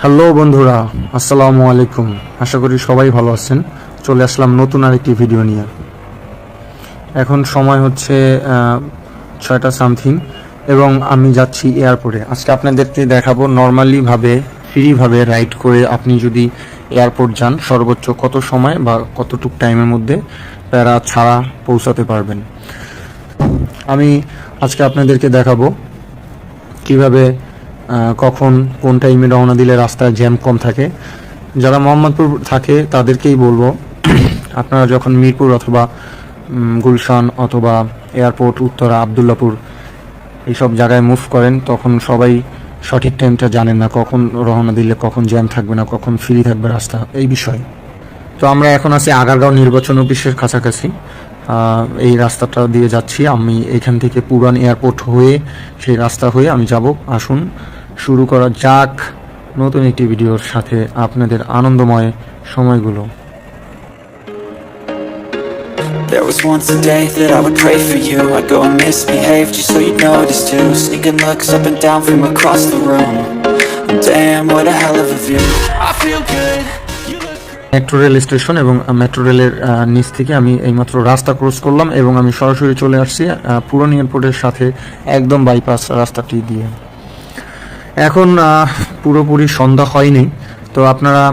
Hello বন্ধুরা, আসসালামু আলাইকুম। আশা করি সবাই ভালো আছেন। চলে আসলাম নতুন আরেকটি ভিডিও নিয়ে। এখন সময় হচ্ছে 6টা সামথিং এবং আমি যাচ্ছি এয়ারপোর্টে। আজকে আপনাদেরকে দেখাবো নর্মালিভাবে ফ্রিভাবে রাইড করে আপনি যদি এয়ারপোর্ট যান সর্বোচ্চ কত সময় বা কতটুক টাইমের মধ্যে প্যারা ছাড়া পৌঁছাতে পারবেন। আমি আজকে আপনাদেরকে দেখাবো কিভাবে কখন কোন টাইমে রওনা দিলে রাস্তায় জ্যাম কম থাকে। যারা মোহাম্মদপুর থাকে তাদেরকেই বলবো, আপনারা যখন মিরপুর অথবা গুলশান অথবা এয়ারপোর্ট উত্তরা আবদুল্লাপুর এইসব জায়গায় মুভ করেন তখন সবাই সঠিক টাইমটা জানেন না, কখন রওনা দিলে কখন জ্যাম থাকবে না, কখন ফ্রি থাকবে রাস্তা, এই বিষয়ে। তো আমরা এখন আছি আগারগাঁও নির্বাচন অফিসের কাছাকাছি। এই রাস্তাটা দিয়ে যাচ্ছি আমি। এখান থেকে পুরান এয়ারপোর্ট হয়ে সেই রাস্তা হয়ে আমি যাব। আসুন শুরু করা যাক নতুন একটি ভিডিওর সাথে আপনাদের আনন্দময় সময়গুলো। There was once a day that I would pray for you. I'd go and misbehave just so you'd notice too. Sneaking looks up and down from across the room. Damn, what a hell of a view. I feel good. Metro rail station এবং metro রেলের নিচ থেকে আমি এইমাত্র রাস্তা cross করলাম এবং আমি সরাসরি চলে আসছি পুরান এয়ারপোর্টের সাথে একদম বাইপাস রাস্তাটি দিয়ে। এখন পুরোপুরি সন্ধ্যা হয়নি, তো আপনারা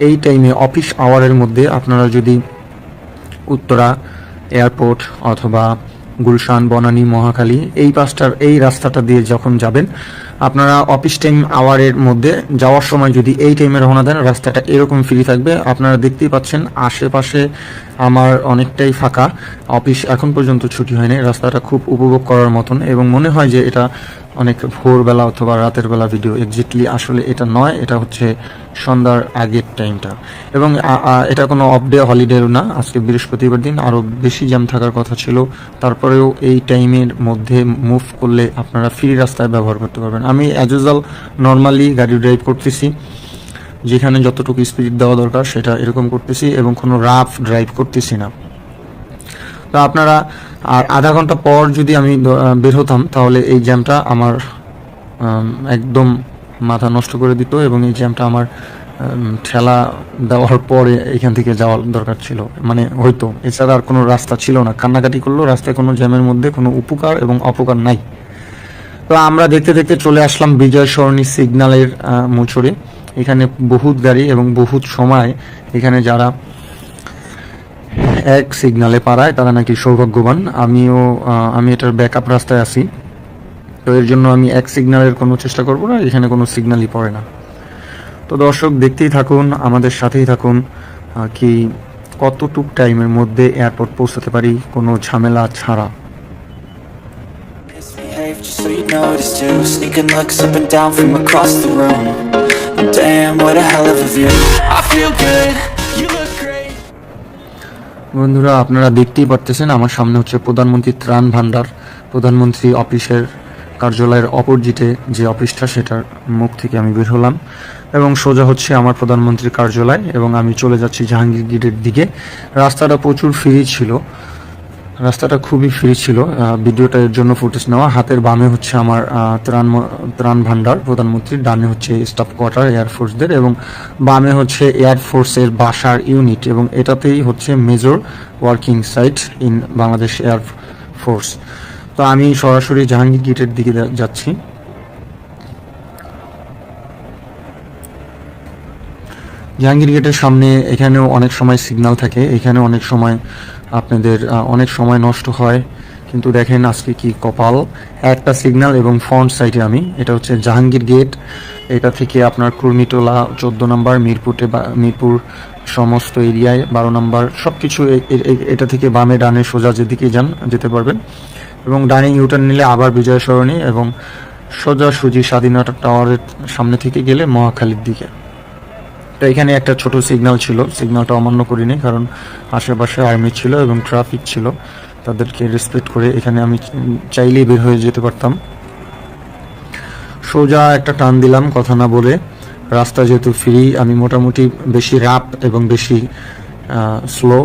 এই টাইমে অফিস আওয়ারের মধ্যে আপনারা যদি উত্তরা এয়ারপোর্ট অথবা গুলশান, বনানী, মহাখালী এই রাস্তাটা দিয়ে যখন যাবেন, আপনারা অফিস টাইম আওয়ারের মধ্যে যাওয়ার সময় যদি এই টাইমে রওনা দেন রাস্তাটা এরকম ফ্রি থাকবে। আপনারা দেখতেই পাচ্ছেন আশেপাশে আমার অনেকটাই ফাঁকা। অফিস এখন পর্যন্ত ছুটি হয়নি। রাস্তাটা খুব উপভোগ করার মতন এবং মনে হয় যে এটা অনেক ভোরবেলা অথবা রাতের বেলা ভিডিও। এক্স্যাক্টলি আসলে এটা নয়, এটা হচ্ছে সন্ধ্যার আগের টাইমটা। এবং এটা কোনো অফ ডে হলিডেও না। আজকে বৃহস্পতিবার দিন, আরও বেশি জ্যাম থাকার কথা ছিল। তারপরেও এই টাইমের মধ্যে মুভ করলে আপনারা ফ্রি রাস্তায় ব্যবহার করতে পারবেন। আমি অ্যাজ ইউজুয়াল নর্মালি গাড়ি ড্রাইভ করতেছি, যেখানে যতটুকু স্পিড দেওয়া দরকার সেটা এরকম করতেছি এবং কোনো রাফ ড্রাইভ করতেছি না। তো আপনারা আর আধা ঘন্টা পর যদি আমি বের হতাম তাহলে এই জ্যামটা আমার একদম মাথা নষ্ট করে দিত এবং এই জ্যামটা আমার ঠেলা দেওয়ার পরে এখান থেকে যাওয়ার দরকার ছিল, মানে হয়তো এছাড়া আর কোনো রাস্তা ছিল না। কান্নাকাটি করলেও রাস্তায় কোনো জ্যামের মধ্যে কোনো উপকার এবং অপকার নাই। তো আমরা দেখতে দেখতে চলে আসলাম বিজয় সরণি সিগন্যালের মোচড়ে। এখানে বহুত গাড়ি এবং বহুত সময় এখানে যারা এক সিগনালে পাড়ায় তারা নাকি সৌভাগ্যবান। আমি এটার ব্যাকআপ রাস্তায় আছি, তো এর জন্য আমি এক সিগন্যালের কোনো চেষ্টা করব না, এখানে কোনো সিগন্যালই পড়ে না। তো দর্শক দেখতেই থাকুন, আমাদের সাথেই থাকুন কি কতটুক টাইমের মধ্যে এয়ারপোর্ট পৌঁছাতে পারি কোনো ঝামেলা ছাড়া। Just so you notice too. Sneaking looks up and down from across the room. Damn, what a hell of a view. I feel good. You look great. বন্ধুরা, আপনারা দেখতেই পারতেছেন আমার সামনে হচ্ছে প্রধানমন্ত্রী ত্রাণ ভান্ডার। প্রধানমন্ত্রী অফিসের কার্যালয়ের অপোজিটে যে অফিসটা, সেটার মুখ থেকে আমি বের হলাম এবং সোজা হচ্ছে আমার প্রধানমন্ত্রীর কার্যালয় এবং আমি চলে যাচ্ছি জাহাঙ্গীর গেটের দিকে। রাস্তাটা প্রচুর ফ্রি ছিল, রাস্তাটা খুবই ফ্রি ছিল। ভিডিওটা এর জন্য ফুটেজ নেওয়া। হাতের বামে হচ্ছে আমার ত্রাণ ভান্ডার প্রধানমন্ত্রীর, ডানে হচ্ছে স্টাফ কোয়ার্টার এয়ারফোর্সদের এবং বামে হচ্ছে এয়ারফোর্সের বাসার ইউনিট এবং এটাতেই হচ্ছে major working site in Bangladesh Air Force. তো আমি সরাসরি জাহাঙ্গীর গেটের দিকে যাচ্ছি। জাহাঙ্গীর গেটের সামনে এখানেও অনেক সময় সিগন্যাল থাকে, এখানে অনেক সময় আপনাদের অনেক সময় নষ্ট হয়, কিন্তু দেখেন আজকে কি কপাল, একটা সিগন্যাল এবং ফ্রন্ট সাইডে আমি। এটা হচ্ছে জাহাঙ্গীর গেট। এটা থেকে আপনার কুর্মিটোলা 14 নম্বর, মিরপুর সমস্ত এরিয়ায় 12 নম্বর সব কিছু এটা থেকে বামে ডানে সোজা যেদিকে যান যেতে পারবেন এবং ডানে ইউটার্ন নিলে আবার বিজয় সরণি এবং সোজাসুজি স্বাধীনতা টাওয়ারের সামনে থেকে গেলে মহাখালীর দিকে। তো এখানে একটা ছোট সিগন্যাল ছিল, সিগন্যালটা অমান্য করিনি কারণ আশেপাশে আর্মি ছিল এবং ট্রাফিক ছিল, তাদেরকে রেসপেক্ট করে এখানে আমি চাইলেই বের হয়ে যেতে পারতাম। সোজা একটা টান দিলাম কথা না বলে। রাস্তা যেহেতু ফ্রি, আমি মোটামুটি বেশি রাপ এবং বেশি স্লো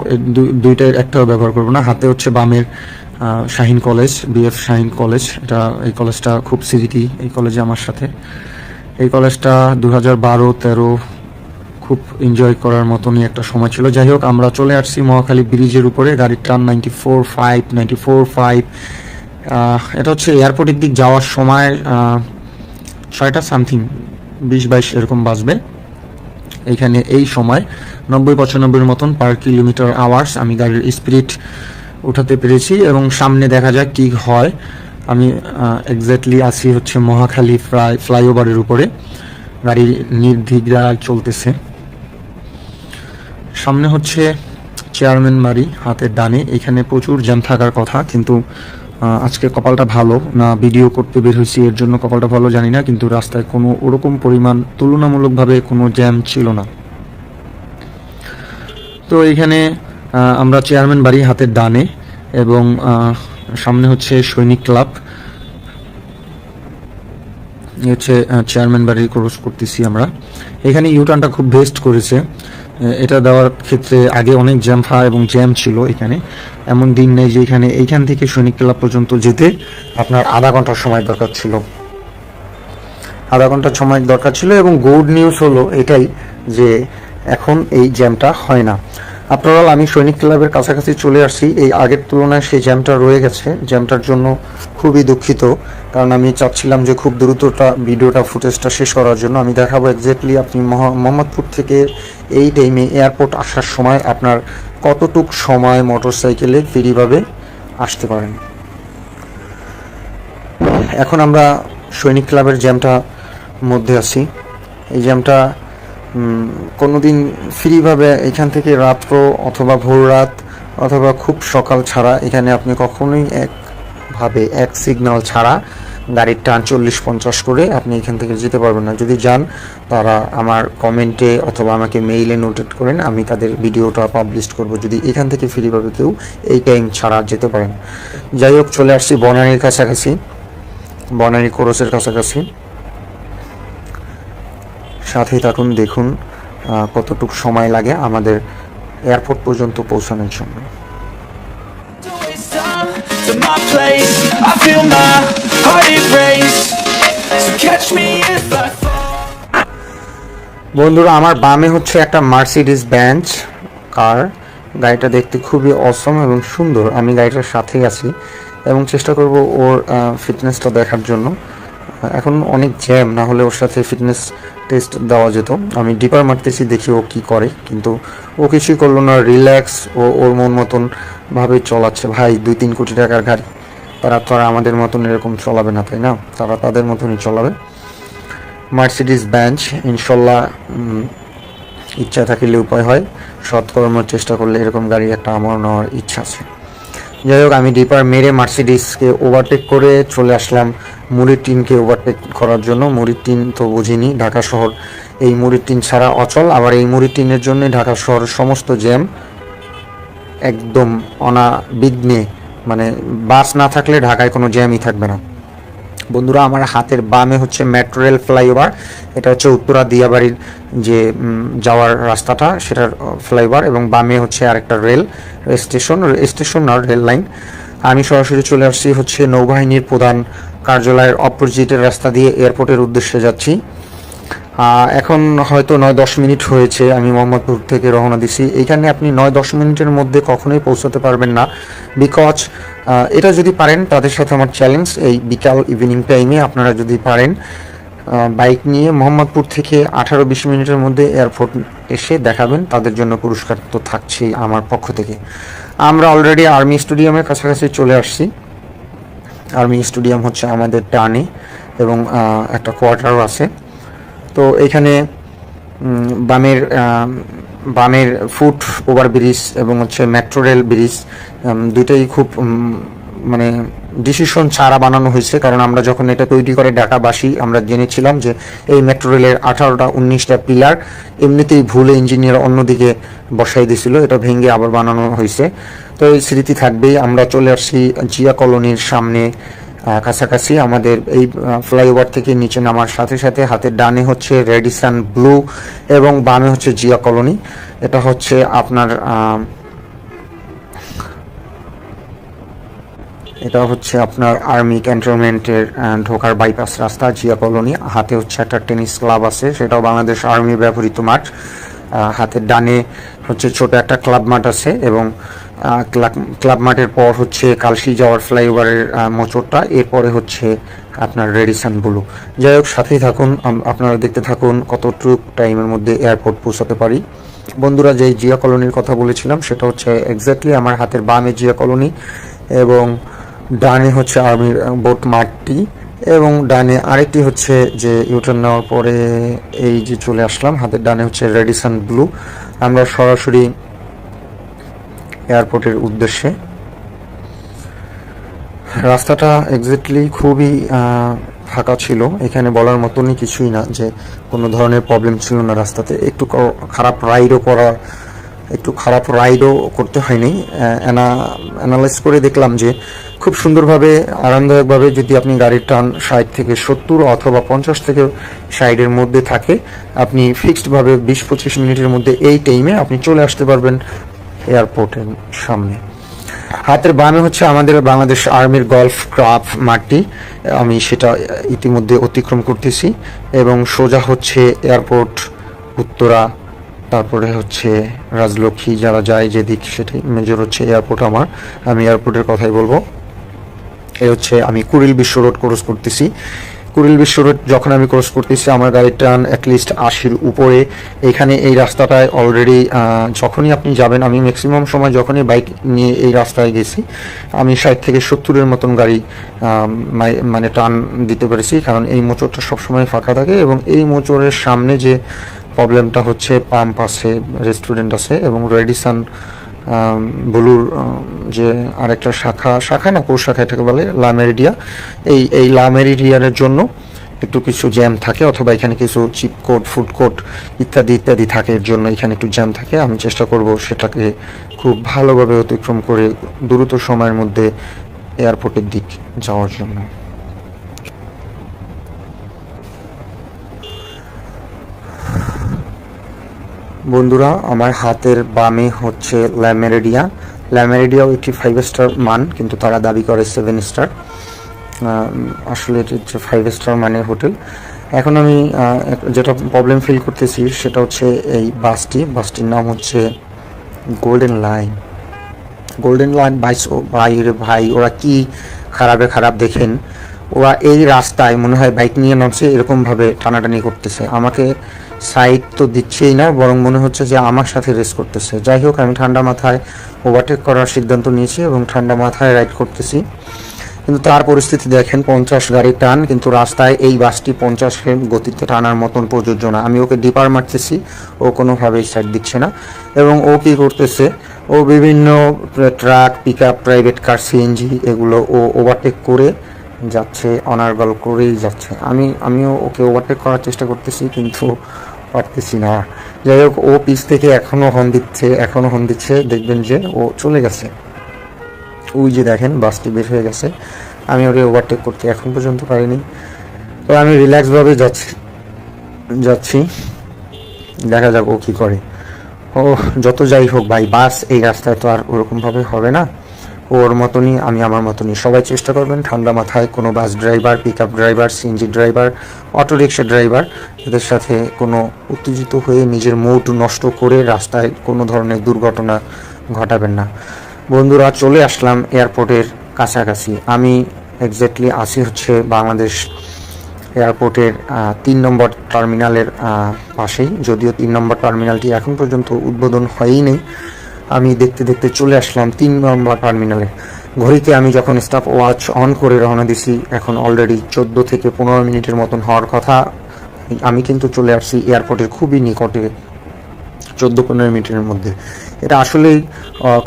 দুইটার একটাও ব্যবহার করবো না। হাতে হচ্ছে বামের Shaheen college, BF Shaheen college, এই কলেজটা খুব সিরিটি, এই কলেজে আমার সাথে এই কলেজটা 2012-13 খুব এনজয় করার মতনই একটা সময় ছিল। যাই হোক, আমরা চলে আসছি মহাখালী ব্রিজের উপরে। গাড়ির টার্ন 94.5 এটা হচ্ছে এয়ারপোর্টের দিক যাওয়ার সময় 6টা সামথিং 20-22 এরকম বাজবে। এইখানে এই সময় 90-95 মতন পার কিলোমিটার আওয়ার্স আমি গাড়ির স্পিড উঠাতে পেরেছি এবং সামনে দেখা যাক কি হয়। আমি এক্স্যাক্টলি আছি হচ্ছে মহাখালী ফ্লাইওভারের উপরে, গাড়ি নির্দ্বিধায় চলতেছে। সামনে হচ্ছে চেয়ারম্যান বাড়ি হাতের ডানে। এখানে প্রচুর জ্যাম থাকার কথা, কিন্তু আজকে কপালটা ভালো না, ভিডিও করতে বের হয়েছি এর জন্য কপালটা ভালো জানি না, কিন্তু রাস্তায় কোনো ওরকম পরিমাণ তুলনামূলকভাবে কোনো জ্যাম ছিল না। তো এখানে আমরা চেয়ারম্যান বাড়ি হাতের ডানে এবং সামনে হচ্ছে সৈনিক ক্লাব। হচ্ছে চেয়ারম্যান বাড়ি ক্রস করতেছি আমরা। এখানে ইউটার্নটা খুব বেস্ট করেছে এটা দেওয়ার ক্ষেত্রে। আগে অনেক জ্যাম ছিল এখানে, এমন দিন নেই যে এইখান থেকে সৈনিক ক্লাব পর্যন্ত যেতে আপনার আধা ঘন্টার সময় দরকার ছিল। এবং গুড নিউজ হলো এটাই যে এখন এই জ্যামটা হয় না। আপনারা, আমি সৈনিক ক্লাবের কাছাকাছি চলে আসছি। এই আগের তুলনায় সেই জ্যামটা রয়ে গেছে। জ্যামটার জন্য খুবই দুঃখিত, কারণ আমি চাচ্ছিলাম যে খুব দ্রুতটা ভিডিওটা ফুটেজটা শেষ করার জন্য। আমি দেখাবো এক্স্যাক্টলি আপনি মোহাম্মদপুর থেকে এই টাইমে এয়ারপোর্ট আসার সময় আপনার কতটুক সময় মোটরসাইকেলে ফ্রিভাবে আসতে পারেন। এখন আমরা সৈনিক ক্লাবের জ্যামটা মধ্যে আছি। এই জ্যামটা কোনোদিন ফ্রিভাবে এখান থেকে রাত্র অথবা ভোর রাত অথবা খুব সকাল ছাড়া এখানে আপনি কখনোই এক সিগন্যাল ছাড়া গাড়ির টান 40-50 করে আপনি এখান থেকে যেতে পারবেন না। যদি যান তারা আমার কমেন্টে অথবা আমাকে মেইলে নোটেট করেন, আমি তাদের ভিডিওটা পাবলিশ করব যদি এখান থেকে ফ্রিভাবে কেউ এই টাইম ছাড়া যেতে পারেন। যাই হোক, চলে আসছি বনানীর কাছাকাছি, বনানী ক্রসের কাছাকাছি। সাথেই থাকুন, দেখুন কতটুকু সময় লাগে আমাদের এয়ারপোর্ট পর্যন্ত পৌঁছানোর জন্য। বন্ধুরা, আমার বামে হচ্ছে একটা মার্সিডিজ বেঞ্চ কার। গাড়িটা দেখতে খুবই অসম এবং সুন্দর। আমি গাড়িটার সাথেই আছি এবং চেষ্টা করব ওর ফিটনেসটা দেখার জন্য। এখন অনেক জ্যাম, না হলে ওর সাথে ফিটনেস টেস্ট দেওয়া যেত। আমি ডিপার মারতেছি, দেখি ও কি করে, কিন্তু ও কিছুই করলো না। রিল্যাক্স, ও ওর মন মতন ভাবে চলাচ্ছে। ভাই, 2-3 কোটি টাকার গাড়ি, তারা তো আর আমাদের মতন এরকম চলাবে না, তাই না? তারা তাদের মতনই চলাবে। মার্সিডিজ বেঞ্চ, ইনশাল্লাহ ইচ্ছা থাকিলে উপায় হয়, সৎকর্মের চেষ্টা করলে এরকম গাড়ি একটা আমার নেওয়ার ইচ্ছা আছে। যাই হোক, আমি ডিপার মেরে মার্সিডিজকে ওভারটেক করে চলে আসলাম মুড়ির টিনকে ওভারটেক করার জন্য। মুড়ির টিন তো বুঝিনি, ঢাকা শহর এই মুড়ির টিন ছাড়া অচল। আবার এই মুড়ির টিনের জন্য ঢাকা শহরের সমস্ত জ্যাম একদম অনাবিঘ্নে, মানে বাস না থাকলে ঢাকায় কোনো জ্যামই থাকবে না। বন্ধুরা, আমার হাতের বামে হচ্ছে মেট্রো রেল ফ্লাইওভার। এটা হচ্ছে উত্তরা দিয়াবাড়ির যে যাওয়ার রাস্তাটা, সেটার ফ্লাইওভার, এবং বামে হচ্ছে আরেকটা রেল স্টেশন না, রেল লাইন। আমি সরাসরি চলে আসছি হচ্ছে নৌবাহিনীর প্রধান কার্যালয়ের অপোজিটের রাস্তা দিয়ে এয়ারপোর্টের উদ্দেশ্যে যাচ্ছি। এখন হয়তো 9-10 মিনিট হয়েছে আমি মোহাম্মদপুর থেকে রওনা দিছি। এইখানে আপনি 9-10 মিনিটের মধ্যে কখনোই পৌঁছাতে পারবেন না, বিকজ এটা যদি পারেন, তাদের সাথে আমার চ্যালেঞ্জ, এই বিকাল ইভিনিং টাইমে আপনারা যদি পারেন বাইক নিয়ে মোহাম্মদপুর থেকে 18-20 মিনিটের মধ্যে এয়ারপোর্ট এসে দেখাবেন, তাদের জন্য পুরস্কার তো থাকছেই আমার পক্ষ থেকে। আমরা অলরেডি আর্মি স্টেডিয়ামের কাছাকাছি চলে আসছি। আর্মি স্টেডিয়াম হচ্ছে আমাদের টানে এবং একটা কোয়ার্টারও আছে। তো এখানে বামের ফুট ওভারব্রিজ এবং হচ্ছে মেট্রো রেল ব্রিজ দুইটাই খুব মানে ডিসিশন ছাড়া বানানো হয়েছে, কারণ আমরা যখন এটা তৈরি করে ঢাকাবাসী আমরা জেনেছিলাম যে এই মেট্রো রেলের 18-19টা পিলার এমনিতেই ভুলে ইঞ্জিনিয়ার অন্যদিকে বসাই দিয়েছিল, এটা ভেঙে আবার বানানো হয়েছে। তো এই স্মৃতি থাকবেই। আমরা চলে আসছি জিয়া কলোনির সামনে কাছাকাছি। আমাদের এই ফ্লাইওভার থেকে নিচে নামার সাথে সাথে হাতের ডানে হচ্ছে রেডিসন ব্লু এবং বামে হচ্ছে জিয়া কলোনি। এটা হচ্ছে আপনার এটা হচ্ছে আপনার আর্মি ক্যান্টনমেন্টের ঢোকার বাইপাস রাস্তা, জিয়া কলোনি। হাতে হচ্ছে একটা টেনিস ক্লাব আছে, সেটাও বাংলাদেশ আর্মি ব্যবহৃত মাঠ। হাতের ডানে হচ্ছে ছোট একটা ক্লাব মাঠ আছে, এবং ক্লাব মাঠের পর হচ্ছে কালশি যাওয়ার ফ্লাইওভারের মোচড়টা, এরপরে হচ্ছে আপনার রেডিসন ব্লু। যাই হোক, সাথেই থাকুন, আপনারা দেখতে থাকুন কতটুকু টাইমের মধ্যে এয়ারপোর্ট পৌঁছাতে পারি। বন্ধুরা, যে জিয়া কলোনির কথা বলেছিলাম সেটা হচ্ছে এক্স্যাক্টলি আমার হাতের বামে জিয়া কলোনি, এবং ডানে হচ্ছে আর্মির বোট মাঠটি, এবং ডানে আরেকটি হচ্ছে যে ইউটার্ন নেওয়ার পরে এই যে চলে আসলাম, হাতের ডানে হচ্ছে রেডিসন ব্লু। আমরা সরাসরি এয়ারপোর্টের উদ্দেশ্যে। রাস্তাটা এক্স্যাক্টলি খুবই ফাঁকা ছিল, এখানে বলার মতনই কিছুই না যে কোনো ধরনের প্রবলেম ছিল না রাস্তাতে। একটু খারাপ রাইডও করতে হয়নি। অ্যানালাইজ করে দেখলাম যে খুব সুন্দরভাবে, আরামদায়কভাবে যদি আপনি গাড়ির টান 60 থেকে 70 অথবা 50 থেকে 60-এর মধ্যে থাকে, আপনি ফিক্সডভাবে 20-25 মিনিটের মধ্যে এই টাইমে আপনি চলে আসতে পারবেন এয়ারপোর্টের সামনে। হাতের বামে হচ্ছে আমাদের বাংলাদেশ আর্মির গলফ ক্লাব মাঠটি, আমি সেটা ইতিমধ্যে অতিক্রম করতেছি, এবং সোজা হচ্ছে এয়ারপোর্ট উত্তরা, তারপরে হচ্ছে রাজলক্ষ্মী, যারা যায় যেদিক সেটাই মেজর হচ্ছে এয়ারপোর্ট আমার। আমি এয়ারপোর্টের কথাই বলবো। হচ্ছে আমি কুড়িল বিশ্ব রোড ক্রস করতেছি। কুড়িল বিশ্ব রোড যখন আমি ক্রস করতেছি, আমার গাড়ির টান অ্যাটলিস্ট 80-র উপরে। এখানে এই রাস্তাটায় অলরেডি যখনই আপনি যাবেন, আমি ম্যাক্সিমাম সময় যখনই বাইক নিয়ে এই রাস্তায় গেছি, আমি 60 থেকে 70-এর মতন গাড়ি মানে টান দিতে পেরেছি, কারণ এই মোচড়টা সবসময় ফাঁকা থাকে। এবং এই মোচড়ের সামনে যে প্রবলেমটা হচ্ছে, পাম্প আছে, রেস্টুরেন্ট আছে, এবং রেডিসন ব্লুর যে আরেকটা শাখা না, কোন শাখা এটাকে বলে, লা মেরিডিয়া, এই লা মেরিডিয়ানের জন্য একটু কিছু জ্যাম থাকে, অথবা এখানে কিছু চিপ কোর্ট, ফুড কোর্ট ইত্যাদি থাকে, এর জন্য এখানে একটু জ্যাম থাকে। আমি চেষ্টা করব সেটাকে খুব ভালোভাবে অতিক্রম করে দ্রুত সময়ের মধ্যে এয়ারপোর্টের দিক যাওয়ার জন্য। বন্ধুরা, আমার হাতের বামে হচ্ছে ল্যামেরিডিয়াও একটি 5 স্টার মান, কিন্তু তারা দাবি করে 7 স্টার। আসলে এটি হচ্ছে 5 স্টার মানের হোটেল। এখন আমি যেটা প্রবলেম ফিল করতেছি সেটা হচ্ছে এই বাসটির নাম হচ্ছে গোল্ডেন লাইন। ভাই, ওরা কি খারাপ দেখেন, ওরা এই রাস্তায় মনে হয় বাইক নিয়ে নামছে, এরকমভাবে টানাটানি করতেছে। আমাকে সাইড তো দিচ্ছেই না, বরং মনে হচ্ছে যে আমার সাথে রেস করতেছে। যাই হোক, আমি ঠান্ডা মাথায় ওভারটেক করার সিদ্ধান্ত নিয়েছি এবং ঠান্ডা মাথায় রাইড করতেছি। কিন্তু তার পরিস্থিতি দেখেন, 50 গাড়ি টান, কিন্তু রাস্তায় এই বাসটি 50-এর গতিতে টানার মতন প্রযোজ্য না। আমি ওকে ডিপার মারতেছি, ও কোনোভাবেই সাইড দিচ্ছে না। এবং ও কী করতেছে, ও বিভিন্ন truck, pick up, private car, CNG, এগুলো ও ওভারটেক করে যাচ্ছে, অনার্গল করেই যাচ্ছে। আমিও ওকে ওভারটেক করার চেষ্টা করতেছি, কিন্তু পারতেছি না। যাই হোক, ও পিছ থেকে এখনও হর্ন দিচ্ছে, দেখবেন যে ও চলে গেছে। ওই যে দেখেন, বাসটি বের হয়ে গেছে। আমি ওকে ওভারটেক করতে এখন পর্যন্ত পারিনি। তো আমি রিল্যাক্সভাবে যাচ্ছি, দেখা যাক ও কী করে। ও যত যাই হোক ভাই, বাস এই রাস্তায় তো আর ওরকমভাবে হবে না। ওর মতনই, আমি আমার মতনই। সবাই চেষ্টা করবেন ঠান্ডা মাথায় কোনো bus driver, pick up driver, CNG driver, auto rickshaw driver, এদের সাথে কোনো উত্তেজিত হয়ে নিজের মুড নষ্ট করে রাস্তায় কোনো ধরনের দুর্ঘটনা ঘটাবেন না। বন্ধুরা, চলে আসলাম এয়ারপোর্টের কাছাকাছি। আমি এক্স্যাক্টলি আসি হচ্ছে বাংলাদেশ এয়ারপোর্টের 3 নম্বর টার্মিনালের পাশেই, যদিও 3 নম্বর টার্মিনালটি এখন পর্যন্ত উদ্বোধন হয়ই নেই। আমি দেখতে চলে আসলাম 3 নম্বর টার্মিনালে। ঘড়িতে আমি যখন স্টপ ওয়াচ অন করে রওনা দিছি, এখন অলরেডি 14 থেকে 15 মিনিটের মতন হওয়ার কথা। আমি কিন্তু চলে আসছি এয়ারপোর্টের খুবই নিকটে, 14-15 মিনিটের মধ্যে। এটা আসলেই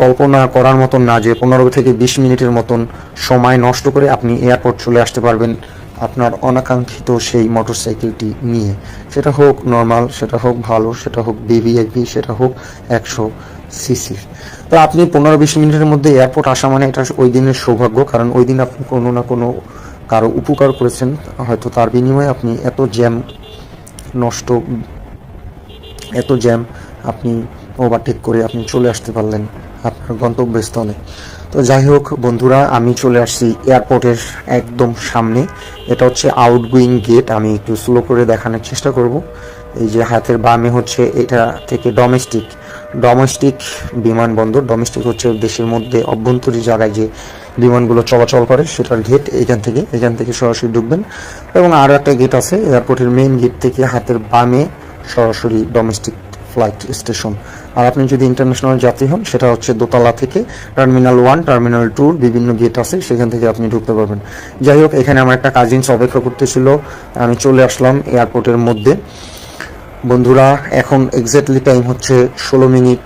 কল্পনা করার মতন না যে 15 থেকে 20 মিনিটের মতন সময় নষ্ট করে আপনি এয়ারপোর্ট চলে আসতে পারবেন আপনার অনাকাঙ্ক্ষিত সেই মোটরসাইকেলটি নিয়ে। সেটা হোক নর্মাল, সেটা হোক ভালো, সেটা হোক ভিভিআইপি, সেটা হোক 100 সিসি। তো আপনি 15-20 মিনিটের মধ্যে এয়ারপোর্ট আসা মানে এটা ওই দিনের সৌভাগ্য, কারণ ওই দিন আপনি কোনো না কোনো কারো উপকার করেছেন, হয়তো তার বিনিময়ে আপনি এত জ্যাম আপনি ওভারটেক করে আপনি চলে আসতে পারলেন আপনার গন্তব্যস্থলে। তো যাই হোক বন্ধুরা, আমি চলে আসছি এয়ারপোর্টের একদম সামনে। এটা হচ্ছে আউটগোয়িং গেট। আমি একটু স্লো করে দেখানোর চেষ্টা করব। এই যে হাতের বামে হচ্ছে এটা থেকে ডোমেস্টিক বিমানবন্দর। ডোমেস্টিক হচ্ছে দেশের মধ্যে অভ্যন্তরীণ জায়গায় যে বিমানগুলো চলাচল করে সেটার গেট। এখান থেকে সরাসরি ঢুকবেন। এবং আরও একটা গেট আছে এয়ারপোর্টের মেইন গেট থেকে হাতের বামে, সরাসরি ডোমেস্টিক ফ্লাইট স্টেশন। আর আপনি যদি ইন্টারন্যাশনাল যাত্রী হন সেটা হচ্ছে দোতলা থেকে টার্মিনাল 1, টার্মিনাল 2 বিভিন্ন গেট আছে, সেখান থেকে আপনি ঢুকতে পারবেন। যাই হোক, এখানে আমার একটা কাজিনস অপেক্ষা করতেছিল, আমি চলে আসলাম এয়ারপোর্টের মধ্যে। বন্ধুরা, এখন এক্স্যাক্টলি টাইম হচ্ছে 16 মিনিট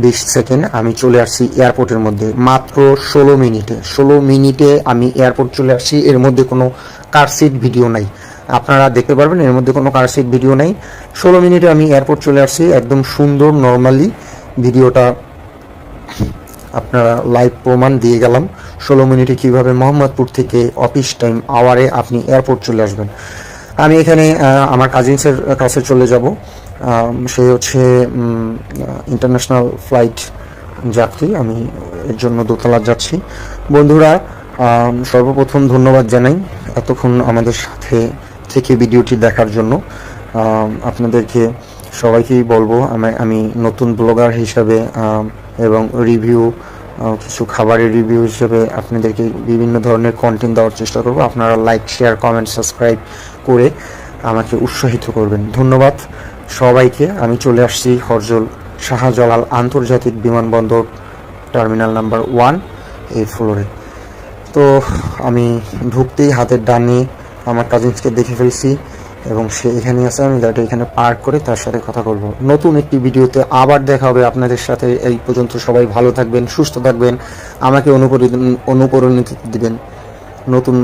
20 সেকেন্ড। আমি চলে আসছি এয়ারপোর্টের মধ্যে মাত্র 16 মিনিটে আমি এয়ারপোর্ট চলে আসছি। এর মধ্যে কোনো কার সিট ভিডিও নাই, আপনারা দেখতে পারবেন এর মধ্যে কোনো কার সিট ভিডিও নাই। 16 মিনিটে আমি এয়ারপোর্ট চলে আসছি, একদম সুন্দর নর্মালি ভিডিওটা আপনারা লাইভ প্রমাণ দিয়ে গেলাম 16 মিনিটে কিভাবে মোহাম্মদপুর থেকে অফিস টাইম আওয়ারে আপনি এয়ারপোর্ট চলে আসবেন। আমি এখানে আমার কাজিনসের কাছে চলে যাব। সে হচ্ছে ইন্টারন্যাশনাল ফ্লাইট যাত্রী, আমি এর জন্য দোতলা যাচ্ছি। বন্ধুরা, সর্বপ্রথম ধন্যবাদ জানাই এতক্ষণ আমাদের সাথে থেকে ভিডিওটি দেখার জন্য। আপনাদেরকে সবাইকেই বলবো, আমি নতুন ব্লগার হিসাবে এবং রিভিউ, কিছু খাবারের রিভিউ হিসেবে আপনাদেরকে বিভিন্ন ধরনের কন্টেন্ট দেওয়ার চেষ্টা করব। আপনারা লাইক, শেয়ার, কমেন্ট, সাবস্ক্রাইব করে আমাকে উৎসাহিত করবেন। ধন্যবাদ সবাইকে। আমি চলে আসছি হরজত শাহজালাল আন্তর্জাতিক বিমানবন্দর, টার্মিনাল নাম্বার 1 এই ফ্লোরে। তো আমি ঢুকতেই হাতের ডানে আমার কাজিনসকে দেখে ফেলছি এবং সে এখানে আছে। আমি গাড়িটা এখানে পার্ক করে তার সাথে কথা বলব। নতুন একটি ভিডিওতে আবার দেখা হবে আপনাদের সাথে। এই পর্যন্ত সবাই ভালো থাকবেন, সুস্থ থাকবেন, আমাকে অনুপ্রাণিত দিবেন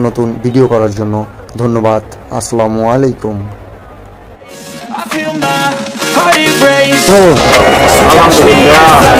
নতুন ভিডিও করার জন্য। ধন্যবাদ। আসসালামু আলাইকুম। I feel my heart erase. আলহামদুলিল্লাহ।